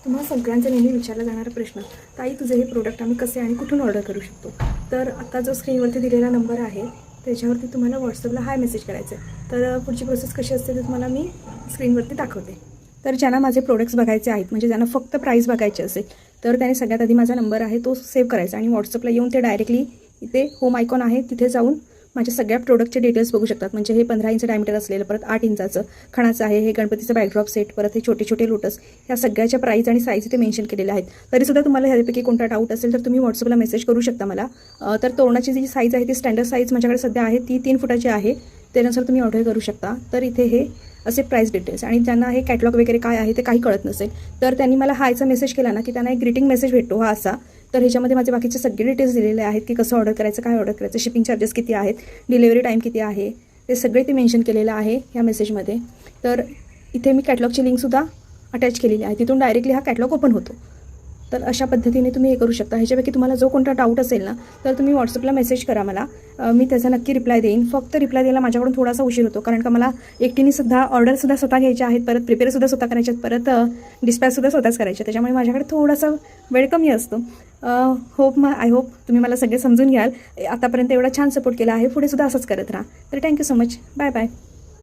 तुम्हाला सगळ्यांचा नेहमी विचारला जाणारा प्रश्न, ताई तुझे हे प्रोडक्ट आम्ही कसे आणि कुठून ऑर्डर करू शकतो. तर आता जो स्क्रीनवरती दिलेला नंबर आहे त्याच्यावरती तुम्हाला व्हॉट्सअपला हाय मेसेज करायचं आहे. तर पुढची प्रोसेस कशी असते ते तुम्हाला मी स्क्रीनवरती दाखवते. तर ज्यांना माझे प्रोडक्ट्स बघायचे आहेत, म्हणजे ज्यांना फक्त प्राईस बघायचे असेल, तर त्याने सगळ्यात आधी माझा नंबर आहे तो सेव्ह करायचा आणि व्हॉट्सअपला येऊन ते डायरेक्टली इथे होम आयकॉन आहे तिथे जाऊन माझ्या सगळ्या प्रोडक्टचे डिटेल्स बघू शकतात. म्हणजे हे 15 इंच डायमीटर असलेलं, परत 8 इंचाचं खणाचं आहे, हे गणपतीचं बॅकड्रॉप सेट, परत हे छोटे छोटे लोटस, ह्या सगळ्याच्या प्राईस आणि साईज इथे मेन्शन केलेल्या आहेत. तरीसुद्धा तुम्हाला ह्यापैकी कोणता डाऊट असेल तर तुम्ही व्हॉट्सअपला मेसेज करू शकता मला. तर तोरणाची जी साईज आहे ती स्टँडर्ड साईज माझ्याकडे सध्या आहे, ती 3 फुटाची आहे. त्यानुसार तुम्ही ऑर्डर करू शकता. तर इथे हे असे प्राईस डिटेल्स, आणि ज्यांना हे कॅटलॉग वगैरे काय आहे ते काही कळत नसेल तर त्यांनी मला हायचा मेसेज केला ना की त्यांना एक ग्रीटिंग मेसेज भेटतो हा असा. तर ह्याच्यामध्ये माझे बाकीचे सगळे डिटेल्स दिलेले आहेत की कसं ऑर्डर करायचं, काय ऑर्डर करायचं, शिपिंग चार्जेस किती आहेत, डिलिव्हरी टाईम किती आहे, ते सगळे ते मेन्शन केलेलं आहे ह्या मेसेजमध्ये. तर इथे मी कॅटलॉगची लिंकसुद्धा अटॅच केलेली आहे, तिथून डायरेक्टली हा कॅटलॉग ओपन होतो. तर अशा पद्धतीने तुम्ही हे करू शकता. ह्याच्यापैकी तुम्हाला जो कोणता डाऊट असेल ना तर तुम्ही व्हॉट्सअपला मेसेज करा मला, मी त्याचा नक्की रिप्लाय देईन. फक्त रिप्लाय द्यायला माझ्याकडून थोडासा उशीर होतो, कारण का मला एकटीने सुद्धा ऑर्डरसुद्धा स्वतः घ्यायच्या आहेत, परत प्रिपेअरसुद्धा स्वतः करायचे आहेत, परत डिस्पॅचसुद्धा स्वतःच करायचे. त्याच्यामुळे माझ्याकडे थोडासा वेळ कमी असतो. आय होप तुम्ही मला सगळे समजून घ्याल. आतापर्यंत एवढा छान सपोर्ट केला आहे, पुढे सुद्धा असंच करत राहा. तर thank you so much. Bye bye.